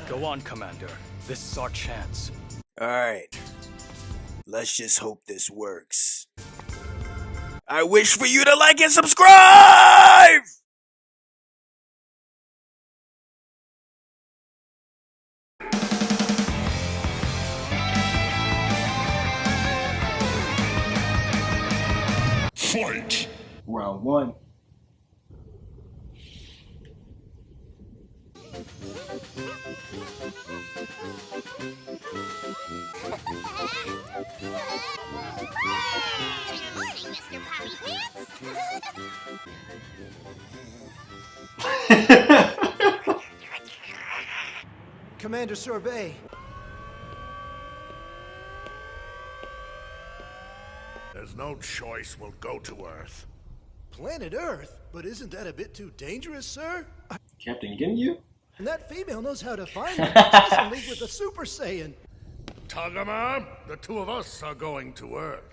Go on, Commander. This is our chance. Alright. Let's just hope this works. I wish for you to like and subscribe! Fight! Round one. Good morning, Mr. Poppy Pants. Commander Sorbet. There's no choice, we'll go to Earth. Planet Earth? But isn't that a bit too dangerous, sir? Captain Ginyu? And that female knows how to find them. She's in league with the Super Saiyan. Tagama, the two of us are going to Earth.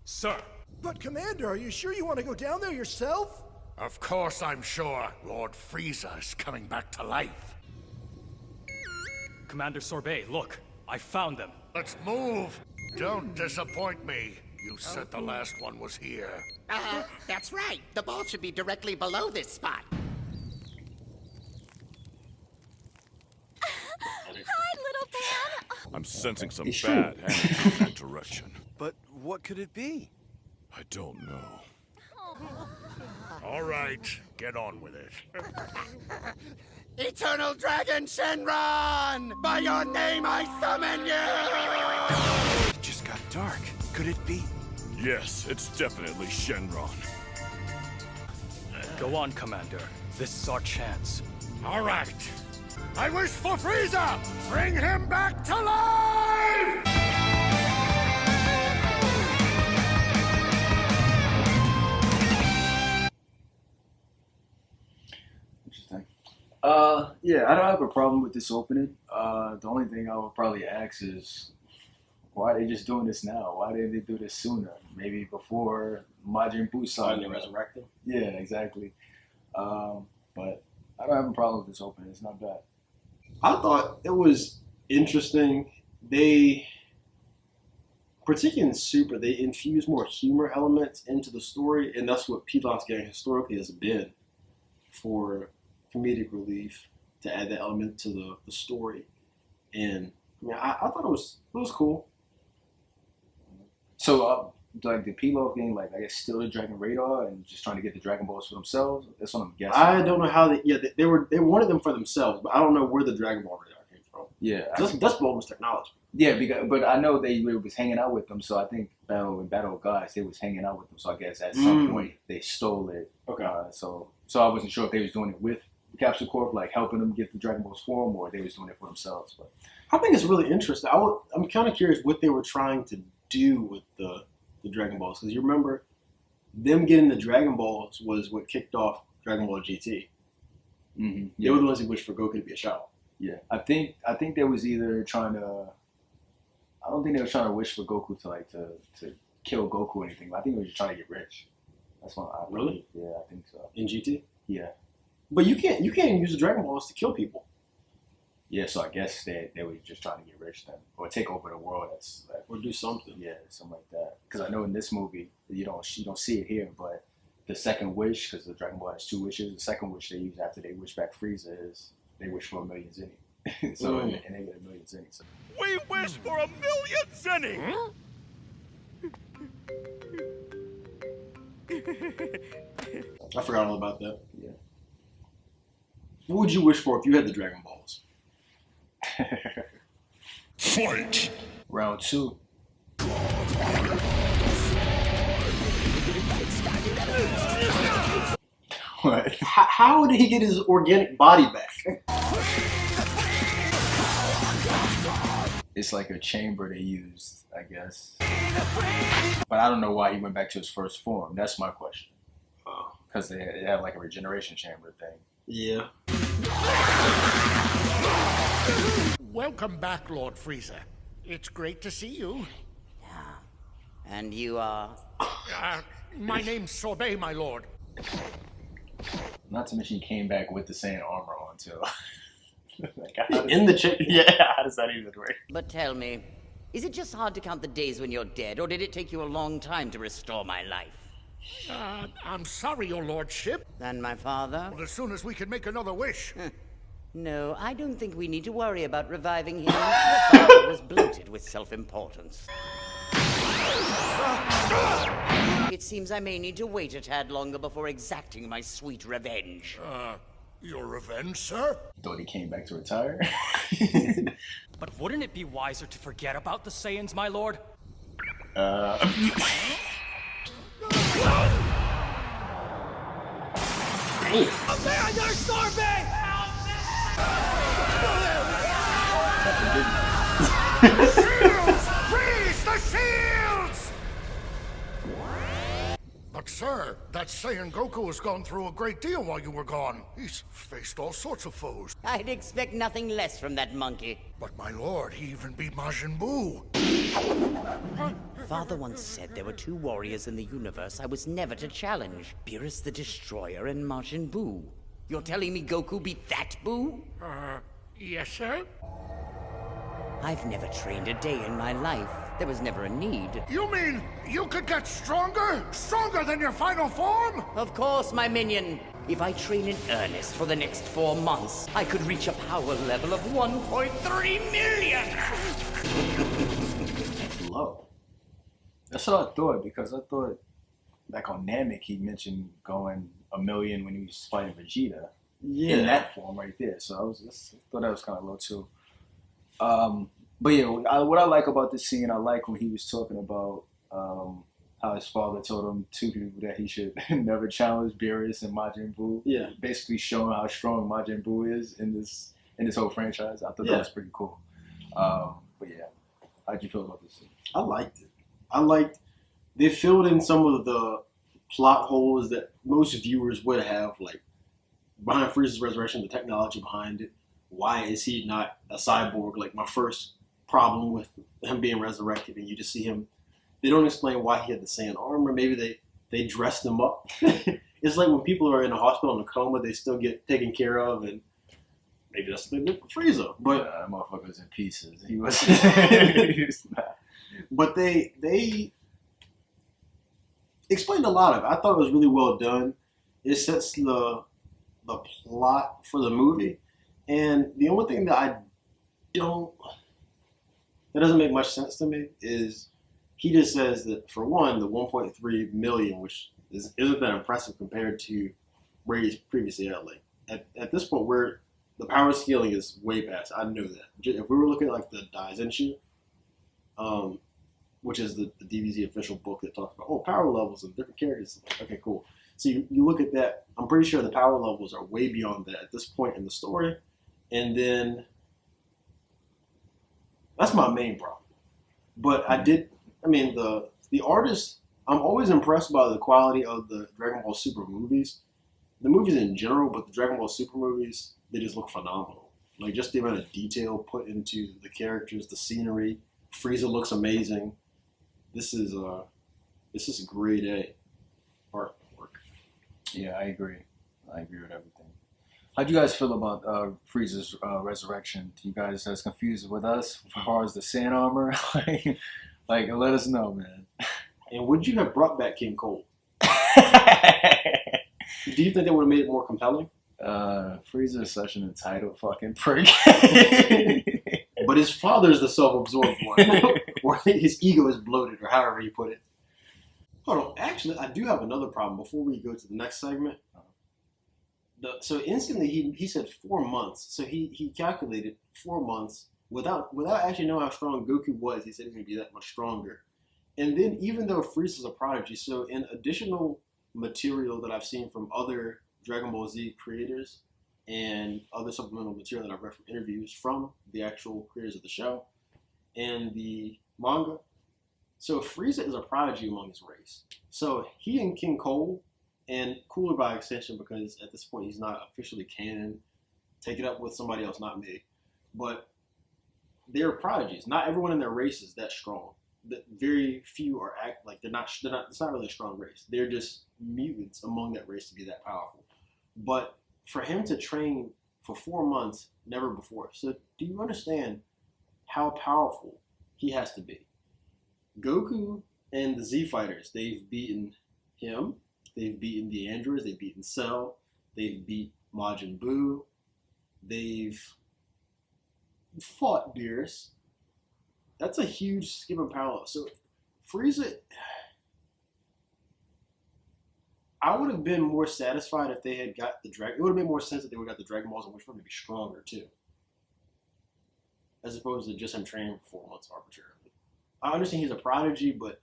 Sir! But Commander, are you sure you want to go down there yourself? Of course I'm sure. Lord Frieza is coming back to life. Commander Sorbet, look. I found them. Let's move. Don't disappoint me. You said the last one was here. That's right. The ball should be directly below this spot. Hi, little Pan. I'm sensing some It's bad true. energy in that direction. But what could it be? I don't know. All right, get on with it. Eternal Dragon Shenron! By your name I summon you! It just got dark. Could it be? Yes, it's definitely Shenron. Go on, Commander. This is our chance. All right. I wish for Frieza! Bring him back to life! Interesting. Yeah, I don't have a problem with this opening. The only thing I would probably ask is, why are they just doing this now? Why didn't they do this sooner? Maybe before Majin Buu saga. Resurrected? Yeah, exactly. But I don't have a problem with this opening. It's not bad. I thought it was interesting. They, particularly in Super, they infuse more humor elements into the story, and that's what Pilaf's Gang historically has been for comedic relief, to add that element to the story. And I mean, I thought it was cool. So, like the Pilaf game, like I guess still the Dragon Radar and just trying to get the Dragon Balls for themselves. That's what I'm guessing. I don't know how they wanted them for themselves, but I don't know where the Dragon Ball radar came from. Yeah, That's bonus technology. yeah, but I know they was hanging out with them, so I think Battle of Gods, they was hanging out with them. So I guess at some point they stole it. Okay. So I wasn't sure if they was doing it with the Capsule Corp, like helping them get the Dragon Balls for them, or they was doing it for themselves. But I think it's really interesting. I'm kind of curious what they were trying to do with the Dragon Balls, because you remember them getting the Dragon Balls was what kicked off Dragon Ball GT. yeah. They were the ones who wished for Goku to be a child. Yeah, I think they was either trying to. I don't think they were trying to wish for Goku to kill Goku or anything. But I think they were just trying to get rich. That's what I Really? Yeah, I think so. In GT. Yeah, But you can't use the Dragon Balls to kill people. yeah. So I guess they were just trying to get rich then, or take over the world. That's like, Or do something. yeah, something like that. Because I know in this movie you don't see it here, but the second wish, because the Dragon Ball has two wishes. The second wish they use after they wish back Frieza is they wish for a million zenny. So and they get a million zenny. So. We wish for a million zenny! I forgot all about that. Yeah. What would you wish for if you had the Dragon Balls? Fight! Round two. What? How did he get his organic body back? It's like a chamber they used, I guess. But I don't know why he went back to his first form. That's my question. Because they have like a regeneration chamber thing. Yeah. Welcome back, Lord Frieza. It's great to see you. And you are... My name's Sorbet, my lord. Not to mention he came back with the Saiyan armor on too. In the chair. Yeah, how does that even work? But tell me, is it just hard to count the days when you're dead, or did it take you a long time to restore my life? I'm sorry, your lordship. And my father? As soon as we can make another wish. No, I don't think we need to worry about reviving him. Your father was bloated with self-importance. It seems I may need to wait a tad longer before exacting my sweet revenge. Your revenge, sir? Thought he came back to retire. But wouldn't it be wiser to forget about the Saiyans, my lord? Commander Sorbet! Shields! Freeze the shields! But sir, that Saiyan Goku has gone through a great deal while you were gone. He's faced all sorts of foes. I'd expect nothing less from that monkey. But my lord, he even beat Majin Buu. Father once said there were two warriors in the universe I was never to challenge. Beerus the Destroyer and Majin Buu. You're telling me Goku beat that Buu? Yes, sir? I've never trained a day in my life. There was never a need. You mean you could get stronger? Stronger than your final form? Of course, my minion. If I train in earnest for the next 4 months, I could reach a power level of 1.3 million! Low. That's what I thought, because I thought, like on Namek, he mentioned going 1 million when he was fighting Vegeta. Yeah. In that form right there. So I thought that was kind of low too. But yeah, what I like about this scene, I like when he was talking about how his father told him that he should never challenge Beerus and Majin Buu. Yeah. Basically showing how strong Majin Buu is in this whole franchise. I thought that was pretty cool. But yeah, how'd you feel about this scene? I liked it. They filled in some of the plot holes that most viewers would have, like behind Frieza's resurrection, the technology behind it. Why is he not a cyborg? Like my first problem with him being resurrected, and you just see him. They don't explain why he had the Saiyan armor. Maybe they dressed him up. It's like when people are in a hospital in a coma, they still get taken care of, and maybe that's what they did for Frieza. But that motherfucker was in pieces. He was. But they explained a lot of it. I thought it was really well done. It sets the plot for the movie. And the only thing that doesn't make much sense to me is he just says that, for one, the 1.3 million, which isn't that impressive compared to where he's previously at. Like at this point, where the power scaling is way past. I know that. If we were looking at like the Daizenshu, which is the DBZ official book that talks about power levels and different characters. Okay, cool. So you look at that. I'm pretty sure the power levels are way beyond that at this point in the story. And then that's my main problem. But the artist, I'm always impressed by the quality of the Dragon Ball Super movies. The movies in general, but the Dragon Ball Super movies, they just look phenomenal. Like just the amount of detail put into the characters, the scenery. Frieza looks amazing. This is grade A artwork. Yeah, I agree. I agree with everything. How'd you guys feel about Frieza's resurrection? You guys as confused with us as far as the Saiyan armor? like, let us know, man. And would you have brought back King Cold? Do you think that would have made it more compelling? Frieza is such an entitled fucking prick. But his father's the self-absorbed one. Or his ego is bloated, or however you put it. Hold on. Actually, I do have another problem before we go to the next segment. So instantly he said 4 months. So he calculated 4 months without actually knowing how strong Goku was. He said he was going to be that much stronger. And then even though Frieza's a prodigy, so in additional material that I've seen from other Dragon Ball Z creators and other supplemental material that I've read from interviews from the actual creators of the show and the manga, so Frieza is a prodigy among his race. So he and King Cole, and Cooler by extension, because at this point he's not officially canon. Take it up with somebody else, not me. But they're prodigies. Not everyone in their race is that strong. Very few are they're not. It's not really a strong race. They're just mutants among that race to be that powerful. But for him to train for 4 months never before. So do you understand how powerful he has to be? Goku and the Z Fighters, they've beaten him, they've beaten the androids, they've beaten Cell, they've beat Majin Buu, they've fought Beerus. That's a huge skip in parallel. So Frieza, I would have been more satisfied if they had got the Dragon. It would have made more sense if they would have got the Dragon Balls, and which one would be stronger too, as opposed to just him training for 4 months arbitrarily. I understand he's a prodigy, but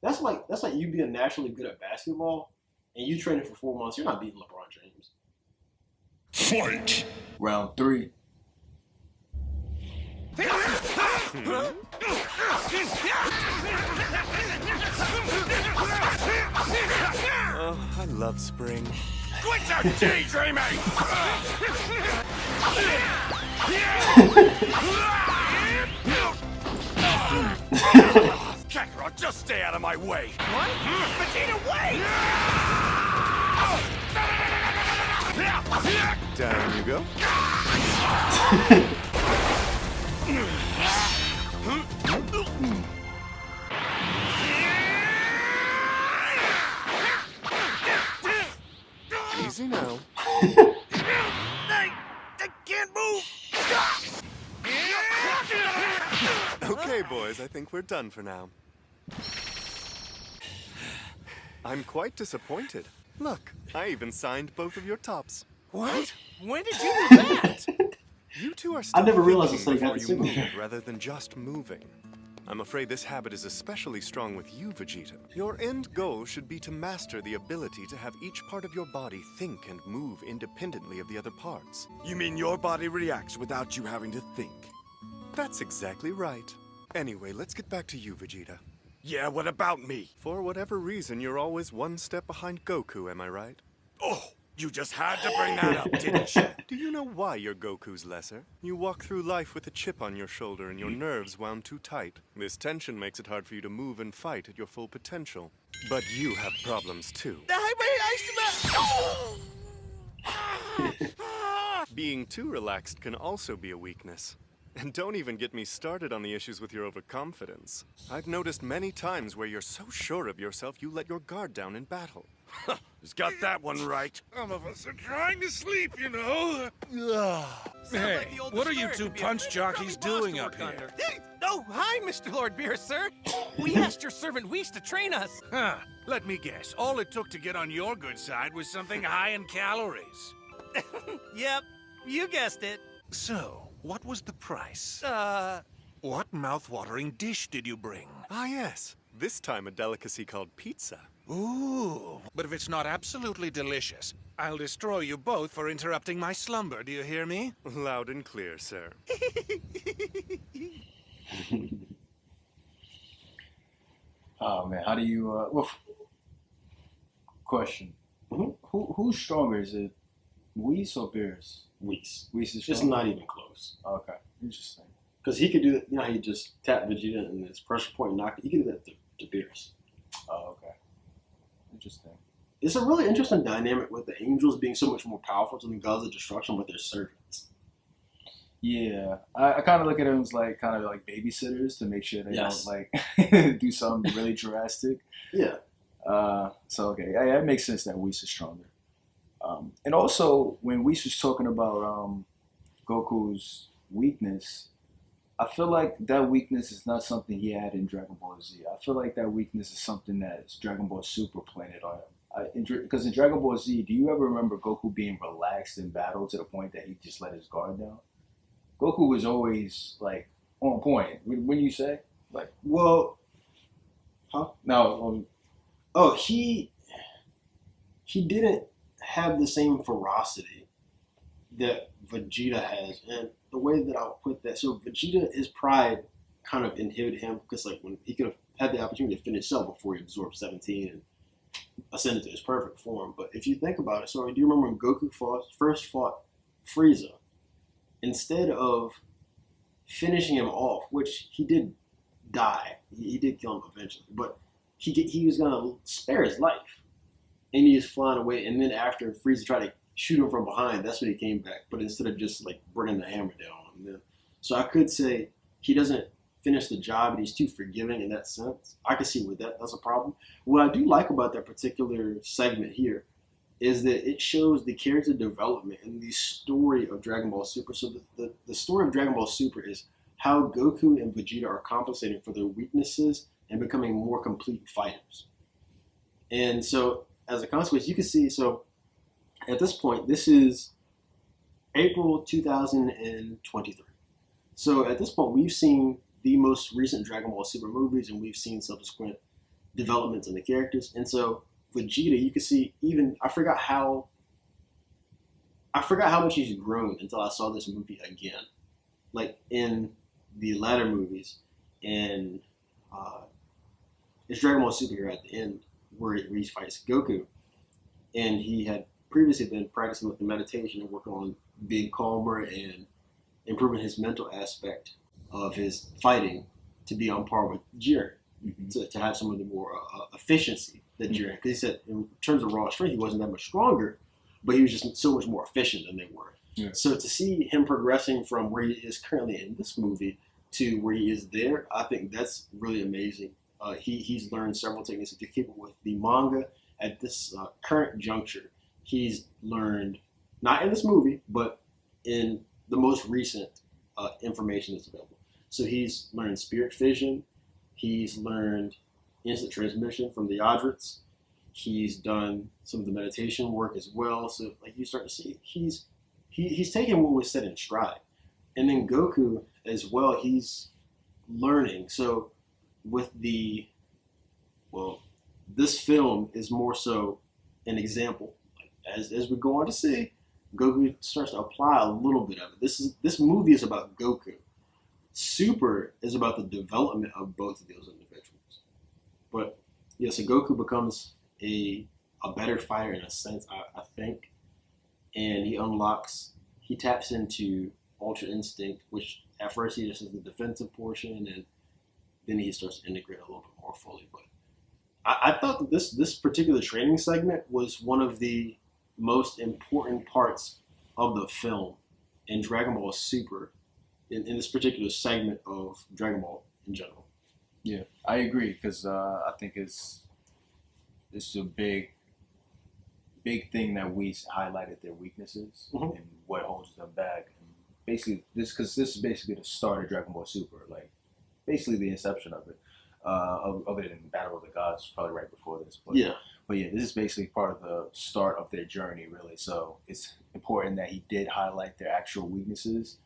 that's like you being naturally good at basketball and you training for 4 months. You're not beating LeBron James. Fight! Round 3. Oh, I love spring. Quit your daydreaming! Kakarot, just stay out of my way! What? Vegeta, wait! Down you go. Easy now. I can't move! Okay, boys, I think we're done for now. I'm quite disappointed. Look, I even signed both of your tops. What? When did you do that? You two are still never realized thinking this thing before had you signature. move rather than just moving. I'm afraid this habit is especially strong with you, Vegeta. Your end goal should be to master the ability to have each part of your body think and move independently of the other parts. You mean your body reacts without you having to think? That's exactly right. Anyway, let's get back to you, Vegeta. Yeah, what about me? For whatever reason, you're always one step behind Goku, am I right? Oh, you just had to bring that up, didn't you? Do you know why you're Goku's lesser? You walk through life with a chip on your shoulder and your nerves wound too tight. This tension makes it hard for you to move and fight at your full potential. But you have problems too. Being too relaxed can also be a weakness. And don't even get me started on the issues with your overconfidence. I've noticed many times where you're so sure of yourself you let your guard down in battle. He's got that one right. Some of us are trying to sleep, you know. Hey, what are you two punch jockeys doing up here? Oh, hi, Mr. Lord Beer, sir. We asked your servant Whis to train us. Huh. Let me guess. All it took to get on your good side was something high in calories. Yep, you guessed it. So, what was the price? What mouth-watering dish did you bring? Ah yes, this time a delicacy called pizza. Ooh, but if it's not absolutely delicious, I'll destroy you both for interrupting my slumber, do you hear me? Loud and clear, sir. Oh man, how do you? Question: Who's stronger? Is it Whis or Beerus? Whis. Whis is It's stronger. not even close. Okay, interesting. Because he could do that. You know how he just tap Vegeta and his pressure point and knock it. He could do that to Beerus. Oh, okay. Interesting. It's a really interesting dynamic with the angels being so much more powerful than the gods of destruction with their servants. Yeah, I kind of look at them as like kind of like babysitters to make sure they Yes. don't like do something really drastic. Yeah. So okay, yeah, it makes sense that Whis is stronger. And also when Whis was talking about Goku's weakness, I feel like that weakness is not something he had in Dragon Ball Z. I feel like that weakness is something that Dragon Ball Super planted on him. Because in Dragon Ball Z, do you ever remember Goku being relaxed in battle to the point that he just let his guard down? Goku was always like on point. When you say like, Well, huh? no, Oh, he didn't have the same ferocity that Vegeta has, and the way that I'll put that, so Vegeta, his pride kind of inhibited him because like when he could have had the opportunity to finish Cell before he absorbed 17 and ascended to his perfect form. But if you think about it, so do you remember when Goku first fought Frieza? Instead of finishing him off, which he did die, he did kill him eventually, but he was gonna spare his life, and he is flying away. And then after Frieza tried to shoot him from behind. That's when he came back. But instead of just like bringing the hammer down on him. So I could say he doesn't finish the job and he's too forgiving in that sense. I can see where that's a problem. What I do like about that particular segment here is that it shows the character development and the story of Dragon Ball Super. So the story of Dragon Ball Super is how Goku and Vegeta are compensating for their weaknesses and becoming more complete fighters. And so as a consequence, you can see, so at this point, this is April 2023. So at this point, we've seen the most recent Dragon Ball Super movies, and we've seen subsequent developments in the characters. And so Vegeta, you can see even, I forgot how much he's grown until I saw this movie again. Like in the latter movies, and it's Dragon Ball Super here at the end where he fights Goku. And he had previously been practicing with the meditation and working on being calmer and improving his mental aspect of his fighting to be on par with Jiren, to have some of the more efficiency that Jiren. Because he said in terms of raw strength, he wasn't that much stronger, but he was just so much more efficient than they were. Yeah. So to see him progressing from where he is currently in this movie to where he is there, I think that's really amazing. He's learned several techniques to keep up with the manga at this current juncture. He's learned, not in this movie, but in the most recent information that's available. So he's learned spirit fission. He's learned instant transmission from the Yadrits. He's done some of the meditation work as well. So like you start to see, he's taking what was said in stride. And then Goku as well, he's learning. So with this film is more so an example. As we go on to see, Goku starts to apply a little bit of it. This movie is about Goku. Super is about the development of both of those individuals. But yeah, so Goku becomes a better fighter in a sense, I think. And he taps into Ultra Instinct, which at first he just has the defensive portion, and then he starts to integrate a little bit more fully. But I thought that this particular training segment was one of the most important parts of the film in Dragon Ball Super, in this particular segment of Dragon Ball in general. Yeah, I agree, because I think it's a big thing that we highlighted their weaknesses and what holds them back. And basically, this is basically the start of Dragon Ball Super, like basically the inception of it. Other than Battle of the Gods, probably right before this. But yeah, this is basically part of the start of their journey, really. So it's important that he did highlight their actual weaknesses,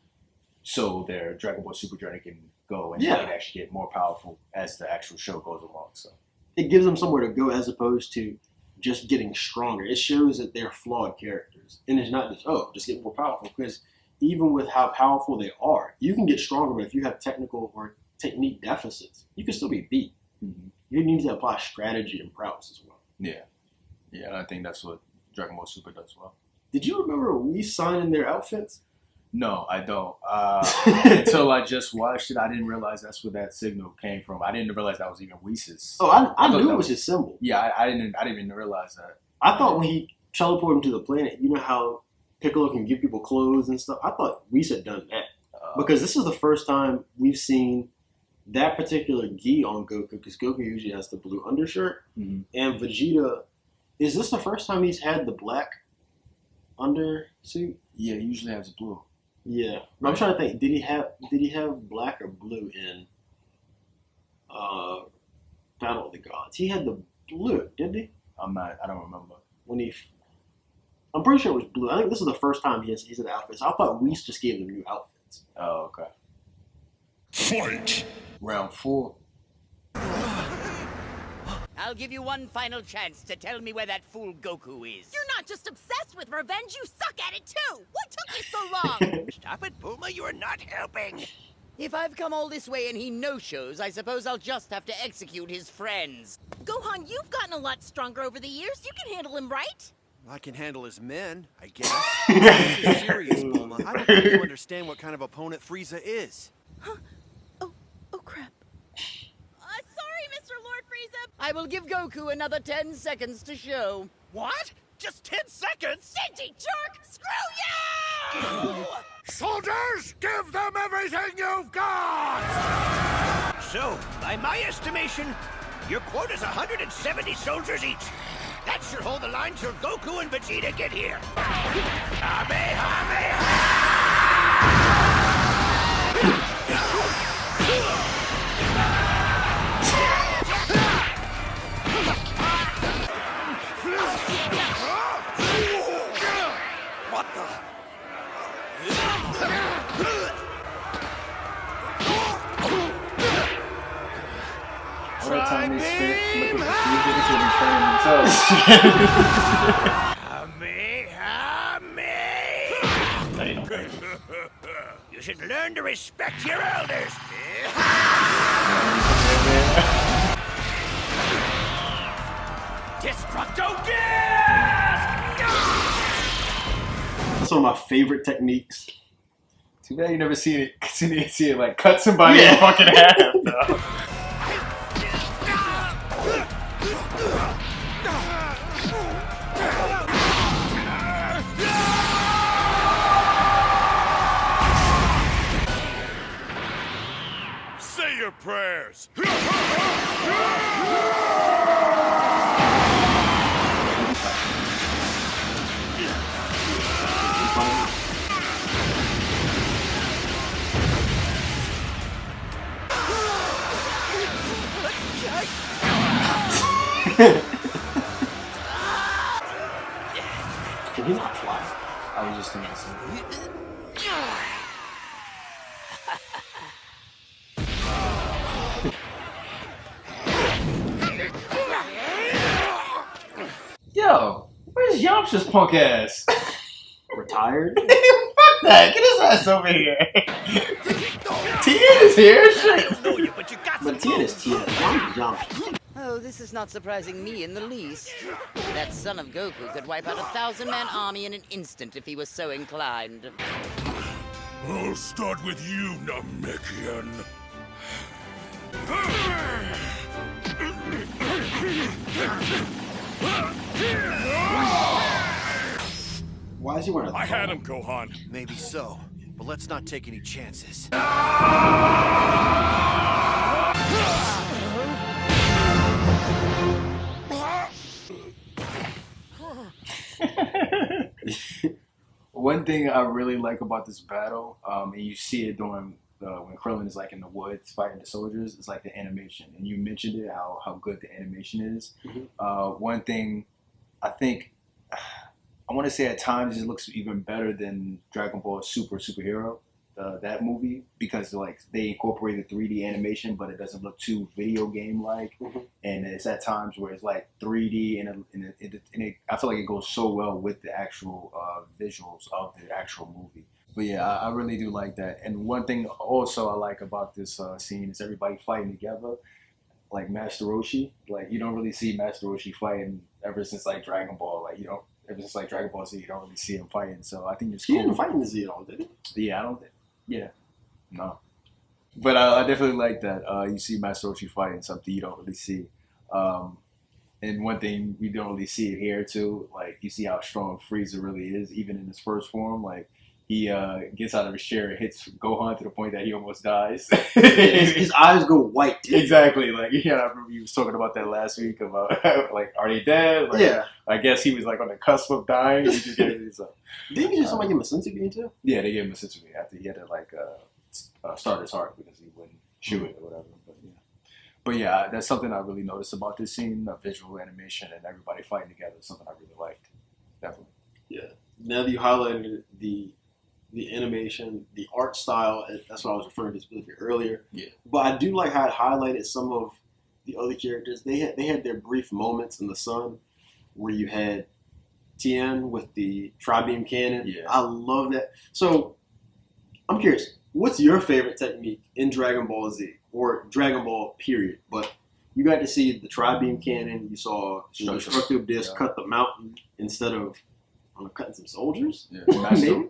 so their Dragon Ball Super journey can go and they can actually get more powerful as the actual show goes along. So it gives them somewhere to go as opposed to just getting stronger. It shows that they're flawed characters, and it's not just get more powerful. Because even with how powerful they are, you can get stronger, but if you have technical or technique deficits, you can still be beat. You need to apply strategy and prowess as well. Yeah, and I think that's what Dragon Ball Super does well. Did you remember we signing their outfits? No, I don't. Until I just watched it, I didn't realize that's where that signal came from. I didn't realize that was even Whis'. Oh, I knew it was his symbol. Yeah, I didn't even realize that. I thought when he teleported him to the planet, you know how Piccolo can give people clothes and stuff? I thought Whis had done that. Because this is the first time we've seen that particular gi on Goku, because Goku usually has the blue undershirt, and Vegeta, is this the first time he's had the black undersuit? Yeah, he usually has blue. Yeah, but I'm trying to think. Did he have black or blue in Battle of the Gods? He had the blue, didn't he? I don't remember. I'm pretty sure it was blue. I think this is the first time he's had outfits. I thought Whis just gave them new outfits. Oh, okay. Fight! Round 4. I'll give you one final chance to tell me where that fool Goku is. You're not just obsessed with revenge, you suck at it too! What took you so long? Stop it, Puma, you are not helping. If I've come all this way and he no-shows, I suppose I'll just have to execute his friends. Gohan, you've gotten a lot stronger over the years. You can handle him, right? I can handle his men, I guess. This is serious, Bulma. I don't think you understand what kind of opponent Frieza is. Huh? Oh crap. Sorry, Mr. Lord Frieza. I will give Goku another 10 seconds to show. What? just 10 seconds! Stingy jerk! Screw you! Soldiers, give them everything you've got! So, by my estimation, your quota's 170 soldiers each. That should hold the line till Goku and Vegeta get here. What the? All the time they spent looking for you niggas who been training themselves. You should learn to respect your elders. Destructo Gas! That's one of my favorite techniques. Too bad you never see it like cut somebody in fucking half, though. Say your prayers. Can he not fly? I was just thinking the same thing. Yo, where's Yamcha's punk ass? Retired? Fuck that! Get his ass over here. Tien is here. Shit. But Tien is Tien. Yamcha. Oh, this is not surprising me in the least. That son of Goku could wipe out a 1,000-man army in an instant if he was so inclined. I'll start with you, Namekian. Why is he wearing a I had him, Gohan. Maybe so, but let's not take any chances. One thing I really like about this battle, and you see it during when Krillin is like in the woods fighting the soldiers, it's like the animation. And you mentioned it, how good the animation is. One thing I think, I want to say at times it looks even better than Dragon Ball Superhero, that movie, because like they incorporated 3D animation, but it doesn't look too video game like. And it's at times where it's like 3D, and I feel like it goes so well with the actual visuals of the actual movie. But yeah, I really do like that. And one thing also I like about this scene is everybody fighting together. Like Master Roshi, like you don't really see Master Roshi fighting ever since like Dragon Ball. Like ever since like Dragon Ball Z, you don't really see him fighting. So I think it's cool. He didn't fight in the Z at all, did he? Yeah, I don't think. Yeah, no. But I definitely like that. You see Master Roshi fighting something you don't really see. And one thing we don't really see it here too. Like you see how strong Frieza really is, even in his first form. Like he gets out of his chair and hits Gohan to the point that he almost dies. His eyes go white. Exactly. Like I remember you was talking about that last week about like, are they dead? Like, Yeah. I guess he was like on the cusp of dying. He just gave his, Didn't you just somebody give him a senzu bean too? yeah, they gave him a senzu bean after he had to like start his heart because he wouldn't chew it or whatever. But yeah, that's something I really noticed about this scene, the visual animation and everybody fighting together is something I really liked. Definitely. Yeah. Now that you highlighted the animation, the art style, that's what I was referring to specifically earlier. Yeah. But I do like how it highlighted some of the other characters. They had their brief moments in the sun where you had Tien with the tri-beam cannon. Yeah. I love that. So I'm curious, what's your favorite technique in Dragon Ball Z or Dragon Ball period? But you got to see the tri-beam cannon. You saw the destructive disc cut the mountain instead of cutting some soldiers. Yeah.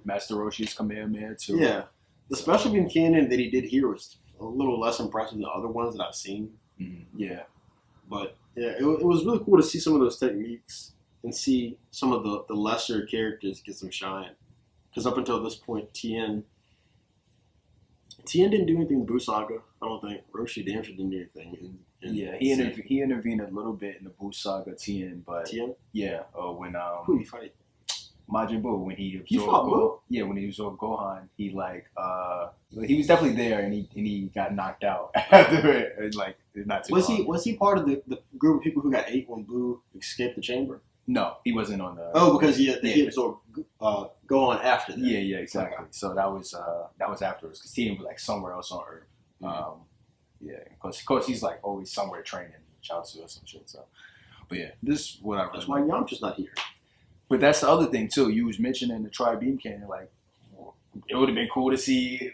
Master Roshi's Kamehameha too. Yeah. The special beam cannon that he did here was a little less impressive than other ones that I've seen. Yeah. But yeah, it was really cool to see some of those techniques and see some of the lesser characters get some shine. Because up until this point, Tien didn't do anything in the Buu saga. I don't think Roshi damn sure didn't do anything. Yeah, he intervened a little bit in the Buu saga, Tien, but Tien? Yeah, when Who did he fight? Majin Buu, when he He fought Buu? Yeah, when he absorbed Gohan, he was definitely there, and he got knocked out after it, like not too long. Was he part of the group of people who got ate when Buu escaped the chamber? No, he wasn't on the. Oh, because he absorbed Gohan after that. Yeah, exactly. Okay. So that was afterwards, because Tien was like somewhere else on Earth. Yeah, because of course he's like always somewhere training Chaozu or some shit. So, but yeah, this whatever. That's why Yamcha's not here. But that's the other thing too. You was mentioning the Tri-Beam Cannon. Like, it would have been cool to see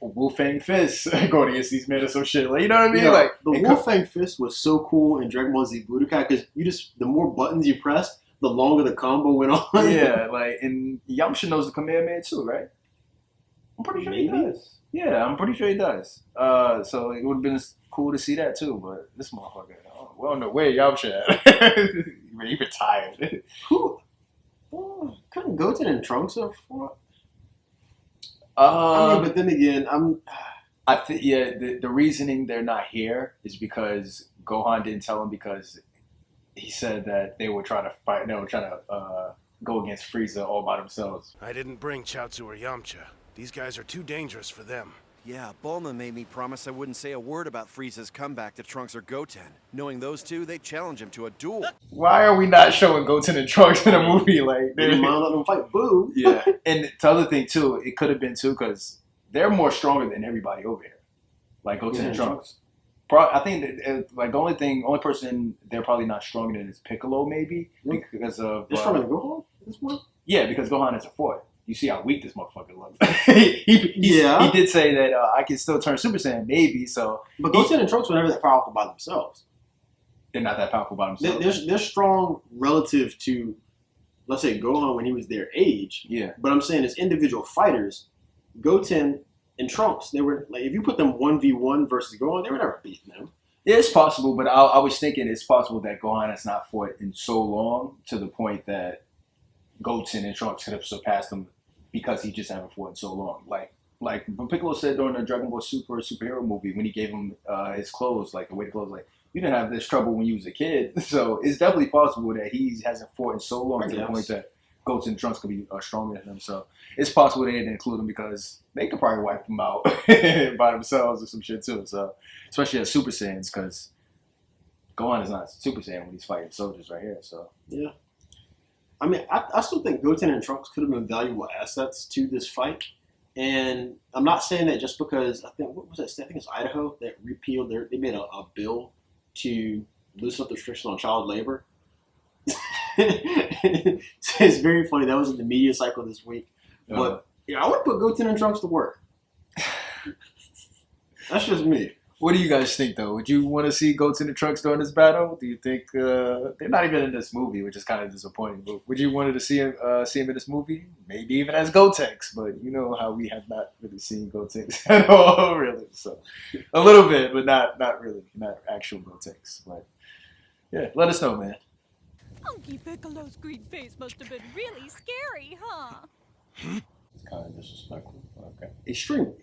Wu Fang Fist going against these men or some shit. Like, you know what I mean? Yeah, like the Wu Fang Fist was so cool in Dragon Ball Z Budokai because the more buttons you pressed, the longer the combo went on. Yeah, like, and Yamcha knows the Kamehameha too, right? I'm pretty sure he does. Yeah, I'm pretty sure he does. So it would have been cool to see that too. But this motherfucker, we don't know where Yamcha at. He retired. Who? Couldn't Goten and Trunks have fought? But then again, I think the reasoning they're not here is because Gohan didn't tell him, because he said that they were trying to fight. They were trying to go against Frieza all by themselves. I didn't bring Chaozu or Yamcha. These guys are too dangerous for them. Yeah, Bulma made me promise I wouldn't say a word about Frieza's comeback to Trunks or Goten. Knowing those two, they'd challenge him to a duel. Why are we not showing Goten and Trunks in a movie? Like, they didn't mind letting them fight Boo. Yeah, and the other thing too, it could have been too, because they're more stronger than everybody over here. Like Goten and Trunks. I think that, like the only person they're probably not stronger than is Piccolo, maybe because of. They're stronger than Gohan at this point. Yeah, because Gohan has a foot. You see how weak this motherfucker looks. He did say that I can still turn Super Saiyan, maybe. So, but Goten and Trunks were never that powerful by themselves. They're not that powerful by themselves. They're strong relative to, let's say, Gohan when he was their age. Yeah. But I'm saying as individual fighters, Goten and Trunks, they were like, if you put them 1v1 versus Gohan, they were never beating them. Yeah, it's possible, but I was thinking it's possible that Gohan has not fought in so long to the point that Goten and Trunks could have surpassed him because he just haven't fought in so long. Like Piccolo said during the Dragon Ball Super superhero movie when he gave him his clothes, like the weight of clothes, like, you didn't have this trouble when you was a kid. So it's definitely possible that he hasn't fought in so long to the point that Goten and Trunks could be stronger than him. So it's possible they didn't include him because they could probably wipe him out by themselves or some shit too. So especially as Super Saiyans, because Gohan is not Super Saiyan when he's fighting soldiers right here. So yeah. I mean, I still think Goten and Trunks could have been valuable assets to this fight. And I'm not saying that just because, I think it's Idaho that repealed they made a bill to loosen up the restrictions on child labor. So it's very funny. That was in the media cycle this week. But yeah, I would put Goten and Trunks to work. That's just me. What do you guys think, though? Would you want to see Goten and Trunks during this battle? Do you think they're not even in this movie, which is kind of disappointing? But would you want to see him in this movie? Maybe even as Gotenks, but you know how we have not really seen Gotenks at all, really. So a little bit, but not really, not actual Gotenks. But yeah, let us know, man. Funky Piccolo's green face must have been really scary, huh? It's kind of disrespectful. Okay, extremely.